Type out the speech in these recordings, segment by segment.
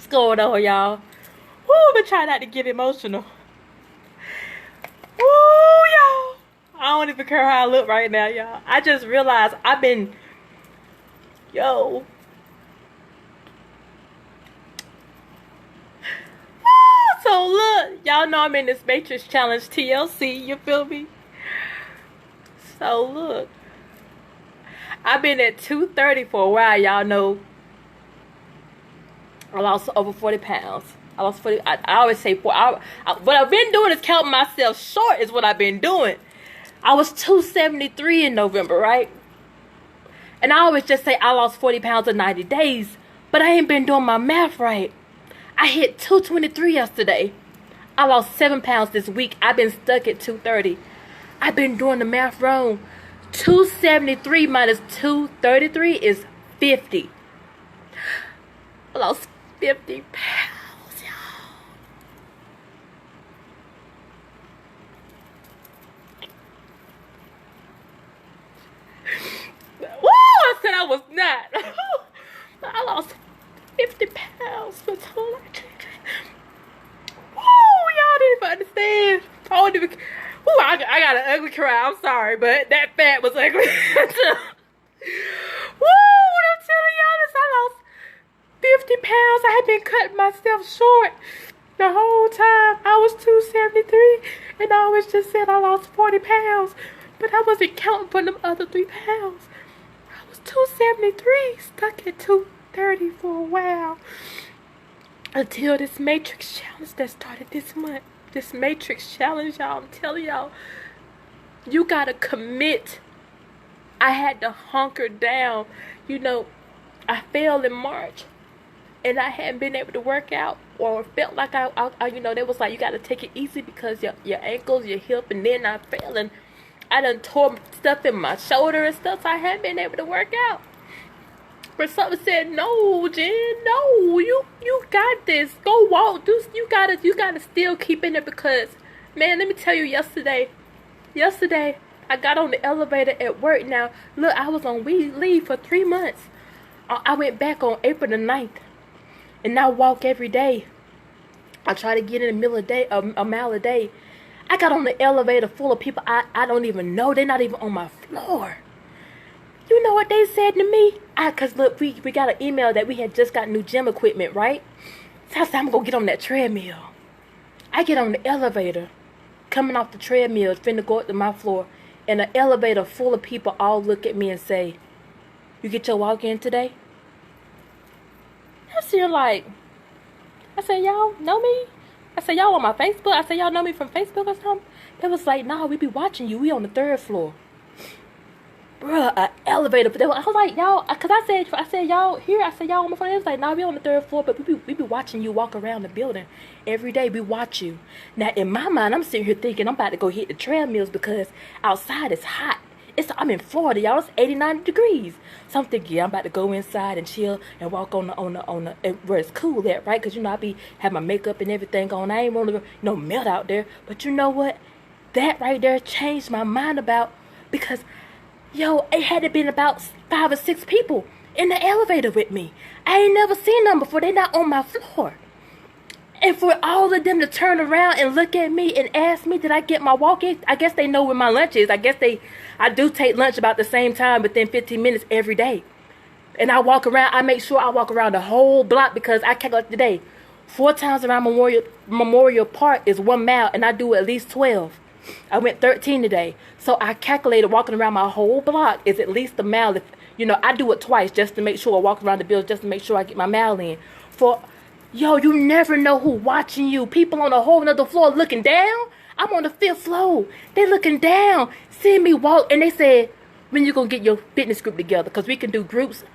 What's going on, y'all? Woo, I've been trying not to get emotional. Woo, y'all. I don't even care how I look right now, y'all. I just realized I've been, yo. Woo, so look, y'all know I'm in this Matrix Challenge TLC, you feel me? So look, I've been at 230 for a while, y'all know. I lost over 40 pounds. I lost 40. I always say what I've been doing is counting myself short is what I've been doing. I was 273 in November, right? And I always just say I lost 40 pounds in 90 days. But I ain't been doing my math right. I hit 223 yesterday. I lost 7 pounds this week. I've been stuck at 230. I've been doing the math wrong. 273 minus 233 is 50. I lost 50 pounds, y'all. Woo! I said I was not. I lost 50 pounds for total. Woo! Y'all didn't even understand. I don't even. Woo! I got an ugly cry. I'm sorry, but that fat was ugly. Woo! What I'm telling y'all is I lost 50 pounds. I had been cutting myself short the whole time. I was 273 and I always just said I lost 40 pounds, but I wasn't counting for them other 3 pounds. I was 273, stuck at 230 for a while until this Matrix Challenge that started this month. This Matrix Challenge, y'all, I'm telling y'all, you gotta commit. I had to hunker down. You know, I failed in March. And I hadn't been able to work out, or felt like I you know, they was like, you got to take it easy because your ankles, your hip, and then I fell and I done tore stuff in my shoulder and stuff, so I hadn't been able to work out. But something said, no, Jen, no, you got this. Go walk. You gotta still keep in it because, man, let me tell you, yesterday, I got on the elevator at work. Now, look, I was on leave for 3 months. I went back on April the 9th. And I walk every day. I try to get in the middle of the day, a mile a day. I got on the elevator full of people I don't even know. They're not even on my floor. You know what they said to me? Because look, we got an email that we had just got new gym equipment, right? So I said, I'm going to get on that treadmill. I get on the elevator, coming off the treadmill, finna go up to my floor, and an elevator full of people all look at me and say, you get your walk in today? I said, like, I said, y'all know me? I said, y'all on my Facebook? I said, y'all know me from Facebook or something? They was like, nah, we be watching you. We on the 3rd floor. Bruh, an elevator. I was like, y'all, because I said, y'all here? I said, y'all on my phone? They was like, nah, we on the 3rd floor, but we be watching you walk around the building. Every day we watch you. Now, in my mind, I'm sitting here thinking I'm about to go hit the treadmills because outside it's hot. I'm in Florida, y'all. It's 89 degrees. So I'm thinking, yeah, I'm about to go inside and chill and walk on the where it's cool at, right? Because, you know, I have my makeup and everything on. I ain't want to, melt out there. But you know what? That right there changed my mind about, because, yo, it had to been about 5 or 6 people in the elevator with me. I ain't never seen them before. They not on my floor. And for all of them to turn around and look at me and ask me, did I get my walk in? I guess they know where my lunch is. I do take lunch about the same time within 15 minutes every day. And I walk around. I make sure I walk around the whole block because I calculate today. 4 times around Memorial Park is 1 mile, and I do at least 12. I went 13 today. So I calculated walking around my whole block is at least a mile. If, I do it twice just to make sure I walk around the building just to make sure I get my mile in. Yo, you never know who watching you. People on a whole nother floor looking down. I'm on the 5th floor. They looking down, seeing me walk, and they said, when you gonna get your fitness group together? Because we can do groups.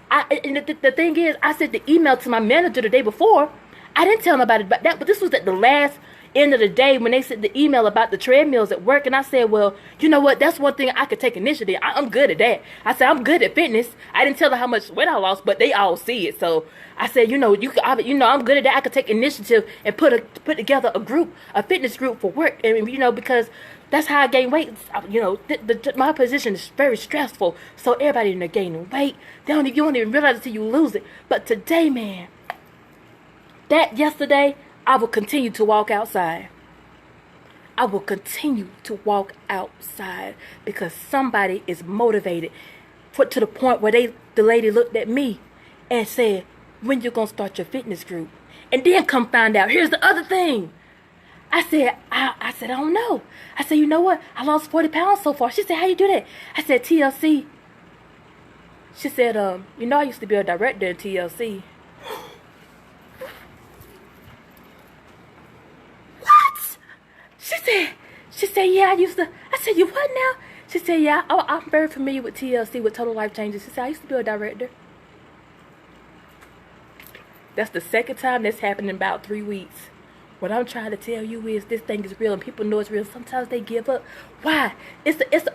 And the thing is, I sent the email to my manager the day before. I didn't tell nobody about that, but this was at the last end of the day when they sent the email about the treadmills at work. And I said, well, you know what? That's one thing I could take initiative. I'm good at that. I said, I'm good at fitness. I didn't tell them how much weight I lost, but they all see it. So I said, I'm good at that. I could take initiative and put together a fitness group for work. And, because that's how I gain weight. My position is very stressful. So everybody in there gaining weight. You don't even realize it until you lose it. But today, man, that yesterday, I will continue to walk outside. I will continue to walk outside because somebody is motivated to the point where the lady looked at me and said, when you gonna start your fitness group? And then come find out, here's the other thing. I said, I don't know. I said, you know what? I lost 40 pounds so far. She said, how you do that? I said, TLC. She said, you know, I used to be a director in TLC. What? She said, yeah, I used to. I said, you what now? She said, yeah, I'm very familiar with TLC, with Total Life Changes. She said, I used to be a director. That's the second time that's happened in about 3 weeks. What I'm trying to tell you is this thing is real and people know it's real. Sometimes they give up. Why?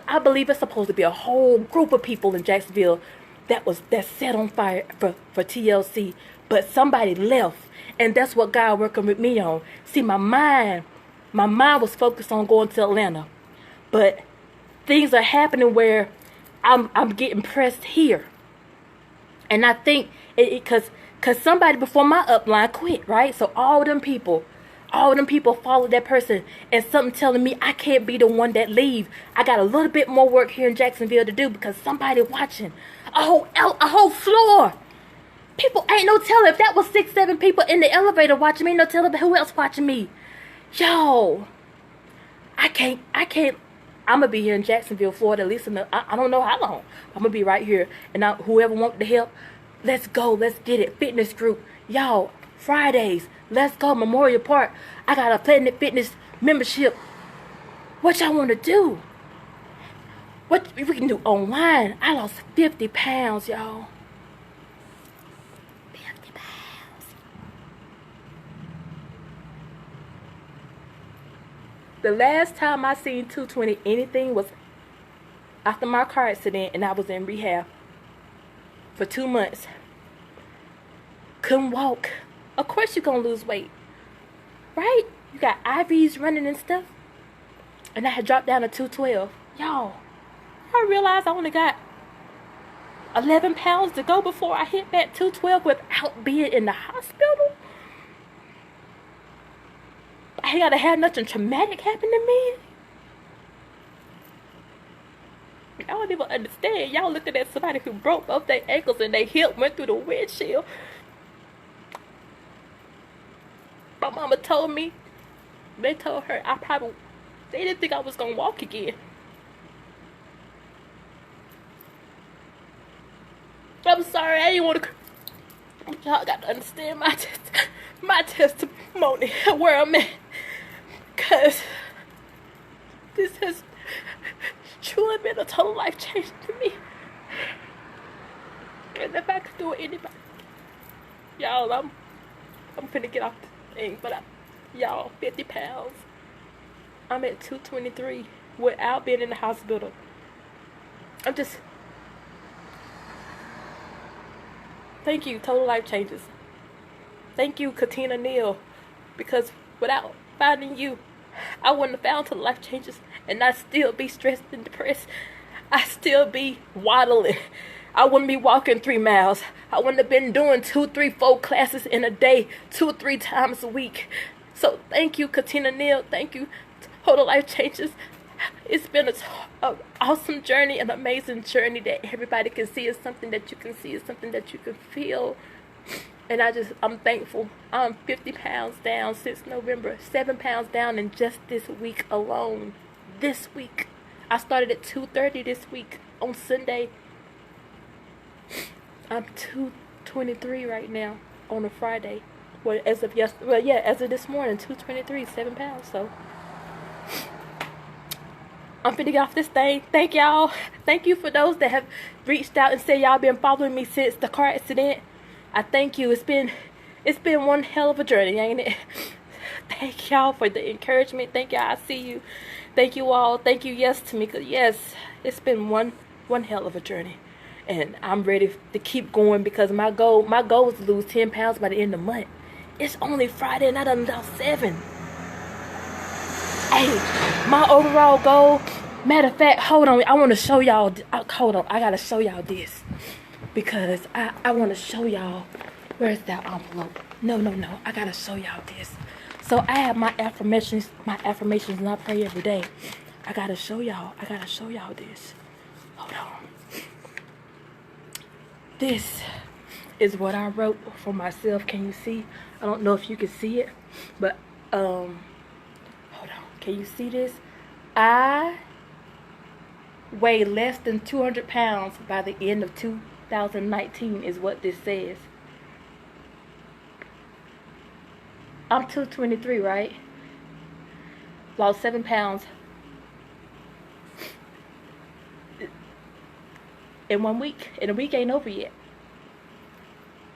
I believe it's supposed to be a whole group of people in Jacksonville that's set on fire for TLC. But somebody left. And that's what God working with me on. See, my mind was focused on going to Atlanta. But things are happening where I'm getting pressed here. And I think because somebody before my upline quit, right? So all them people followed that person, and something telling me I can't be the one that leave. I got a little bit more work here in Jacksonville to do because somebody watching. A whole floor. People ain't no telling. If that was 6-7 people in the elevator watching me, no telling who else watching me. Yo, I can't. I'm gonna be here in Jacksonville, Florida, at least I don't know how long. I'm gonna be right here, and whoever wants the help, let's go. Let's get it. Fitness group, y'all. Fridays, let's go. Memorial Park. I got a Planet Fitness membership. What y'all want to do? What we can do online? I lost 50 pounds, y'all. 50 pounds. The last time I seen 220 anything was after my car accident, and I was in rehab for 2 months. Couldn't walk. Of course you're going to lose weight. Right? You got IVs running and stuff. And I had dropped down to 212. Y'all, I realized I only got 11 pounds to go before I hit that 212 without being in the hospital. I ain't got to have nothing traumatic happen to me. Y'all don't even understand. Y'all looking at somebody who broke both their ankles and their hip went through the windshield. My mama told me, they told her they didn't think I was going to walk again. I'm sorry, I didn't want to. Y'all got to understand my testimony, where I'm at. Because this has truly been a total life change to me. And if I could do it, anybody. Y'all, I'm finna get off this thing, but y'all, 50 pounds. I'm at 223 without being in the hospital. Thank you, Total Life Changes. Thank you, Katina Neal, because without finding you, I wouldn't have found Total Life Changes, and I'd still be stressed and depressed. I'd still be waddling. I wouldn't be walking 3 miles. I wouldn't have been doing 2, 3, 4 classes in a day, 2 or 3 times a week. So thank you, Katina Neal. Thank you, Total Life Changes. It's been an awesome journey, an amazing journey that everybody can see. Is something that you can see. Is something that you can feel. And I'm thankful. I'm 50 pounds down since November. 7 pounds down in just this week alone. This week. I started at 2:30 this week on Sunday. I'm 223 right now on a Friday. Well, as of this morning, 223, 7 pounds. So I'm finna get off this thing. Thank y'all. Thank you for those that have reached out and said y'all been following me since the car accident. I thank you. It's been one hell of a journey, ain't it? Thank y'all for the encouragement. Thank y'all. I see you. Thank you all. Thank you, yes, Tamika. Yes, it's been one hell of a journey. And I'm ready to keep going because my goal was to lose 10 pounds by the end of the month. It's only Friday and I done lost 7. Hey, my overall goal, matter of fact, hold on, I want to show y'all, hold on, I got to show y'all this. Because I want to show y'all Where's that envelope? No. I gotta show y'all this. So I have my affirmations, and I pray every day. I gotta show y'all this. Hold on. This is what I wrote for myself. Can you see? I don't know if you can see it, but hold on. Can you see this? I weigh less than 200 pounds by the end of 2019 is what this says. I'm 223, right? Lost 7 pounds in 1 week. And the week ain't over yet.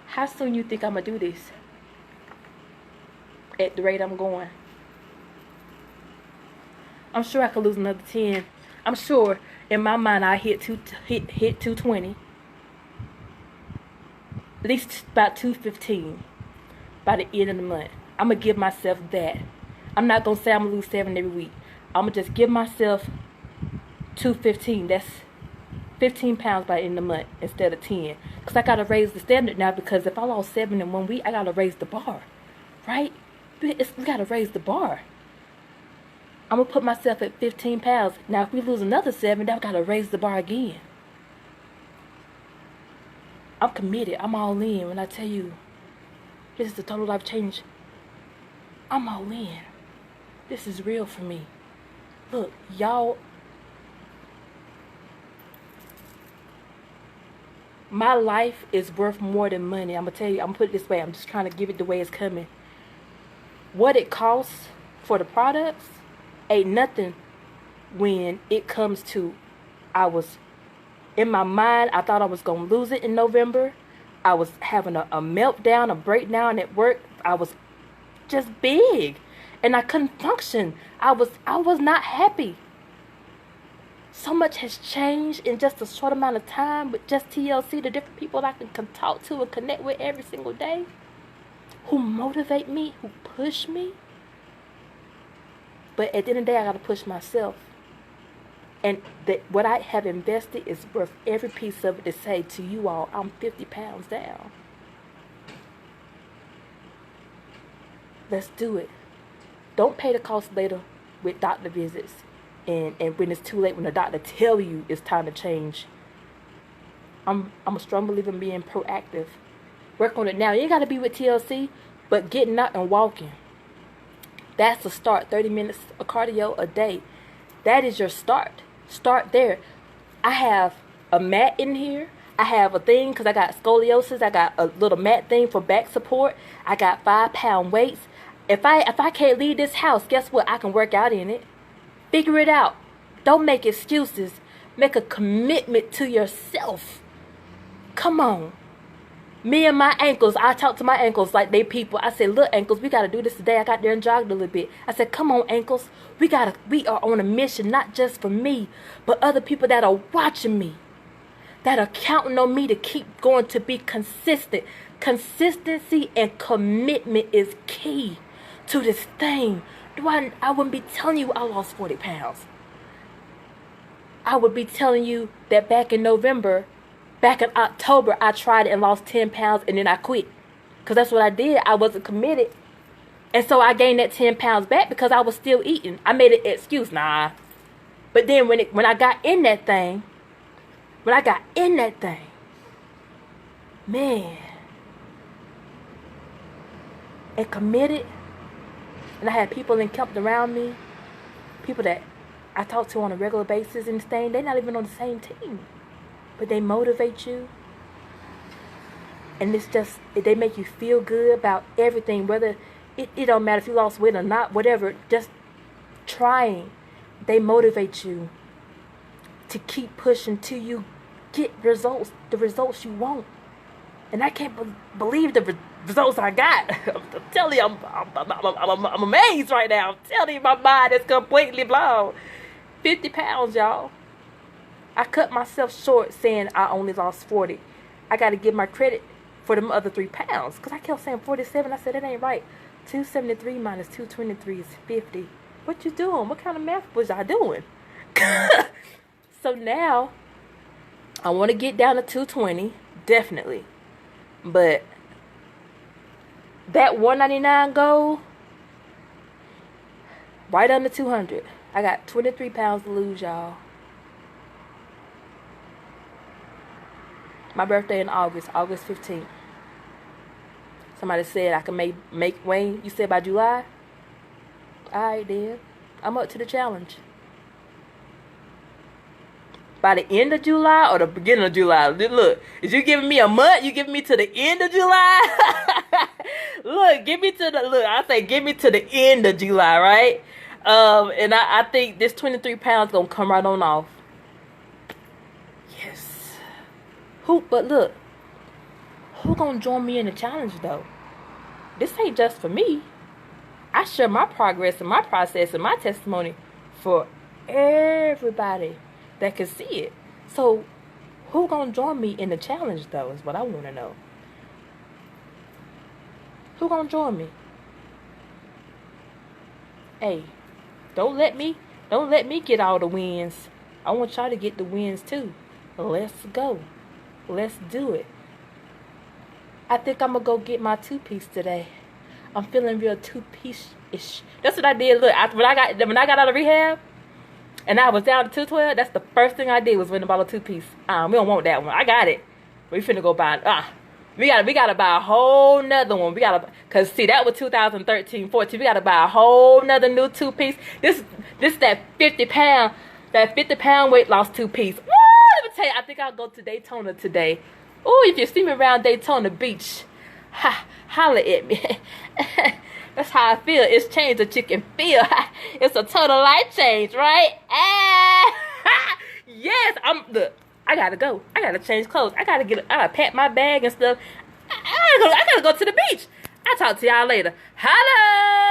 How soon you think I'm gonna do this? At the rate I'm going. I'm sure I could lose another 10. I'm sure in my mind I hit 220. At least about 215 by the end of the month. I'm gonna give myself that. I'm not gonna say I'm gonna lose 7 every week. I'm gonna just give myself 215. That's 15 pounds by the end of the month instead of 10. Because I gotta raise the standard now, because if I lost 7 in 1 week, I gotta raise the bar. Right? We gotta raise the bar. I'm gonna put myself at 15 pounds. Now if we lose another 7, then I gotta raise the bar again. I'm committed. I'm all in. When I tell you this is a total life change, I'm all in. This is real for me. Look, y'all, my life is worth more than money. I'm gonna tell you, I'm gonna put it this way. I'm just trying to give it the way it's coming. What it costs for the products ain't nothing when it comes to, in my mind, I thought I was gonna lose it in November. I was having a meltdown, a breakdown at work. I was just big, and I couldn't function. I was not happy. So much has changed in just a short amount of time with just TLC, the different people I can talk to and connect with every single day, who motivate me, who push me. But at the end of the day, I gotta push myself. And what I have invested is worth every piece of it to say to you all, I'm 50 pounds down. Let's do it. Don't pay the cost later with doctor visits. And when it's too late, when the doctor tell you it's time to change. I'm a strong believer in being proactive. Work on it now. You ain't got to be with TLC, but getting out and walking. That's a start. 30 minutes of cardio a day. That is your start. Start there. I have a mat in here. I have a thing because I got scoliosis. I got a little mat thing for back support. I got 5-pound weights. If I can't leave this house, guess what? I can work out in it. Figure it out. Don't make excuses. Make a commitment to yourself. Come on. Me and my ankles, I talk to my ankles like they people. I said, look, ankles, we got to do this today. I got there and jogged a little bit. I said, come on, ankles. We are on a mission, not just for me, but other people that are watching me, that are counting on me to keep going, to be consistent. Consistency and commitment is key to this thing. I wouldn't be telling you I lost 40 pounds. I would be telling you that back in October, I tried it and lost 10 pounds and then I quit. Because that's what I did. I wasn't committed. And so I gained that 10 pounds back because I was still eating. I made an excuse. Nah. But then when I got in that thing, man, and committed, and I had people encamped around me, people that I talk to on a regular basis and thing, they're not even on the same team. But they motivate you. And it's just, they make you feel good about everything. Whether, it don't matter if you lost weight or not, whatever. Just trying. They motivate you to keep pushing till you get results. The results you want. And I can't believe the results I got. I'm telling you, I'm amazed right now. I'm telling you, my mind is completely blown. 50 pounds, y'all. I cut myself short saying I only lost 40. I got to give my credit for them other 3 pounds. Because I kept saying 47. I said, that ain't right. 273 minus 223 is 50. What you doing? What kind of math was I doing? So now, I want to get down to 220. Definitely. But that $199 goal, right under 200. I got 23 pounds to lose, y'all. My birthday in August 15th. Somebody said I can make Wayne. You said by July? Alright then. I'm up to the challenge. By the end of July or the beginning of July? Look, is you giving me a month? You giving me to the end of July? Look, give me to the, look, I say give me to the end of July, right? And I think this 23 pounds gonna come right on off. Yes. But look, who gonna join me in the challenge though? This ain't just for me. I share my progress and my process and my testimony for everybody that can see it. So who gonna join me in the challenge though is what I want to know. Who gonna join me? Hey, don't let me get all the wins. I want y'all to get the wins too. Let's go. Let's do it. I think I'm gonna go get my 2-piece today. I'm feeling real 2-piece-ish. That's what I did. Look, when I got out of rehab and I was down to 212, that's the first thing I did was went and bought a 2-piece. We don't want that one. I got it. We finna go buy we gotta buy a whole nother one. Cause see, that was 2013, 14. We gotta buy a whole nother new 2-piece. This that 50-pound weight loss 2-piece. Woo! Let me tell you, I think I'll go to Daytona today. Ooh, if you see me around Daytona Beach, holla at me. That's how I feel. It's changed the chicken feel. It's a total life change, right? Yes, look, I gotta go. I gotta change clothes. I gotta pack my bag and stuff. I gotta go to the beach. I'll talk to y'all later. Holla!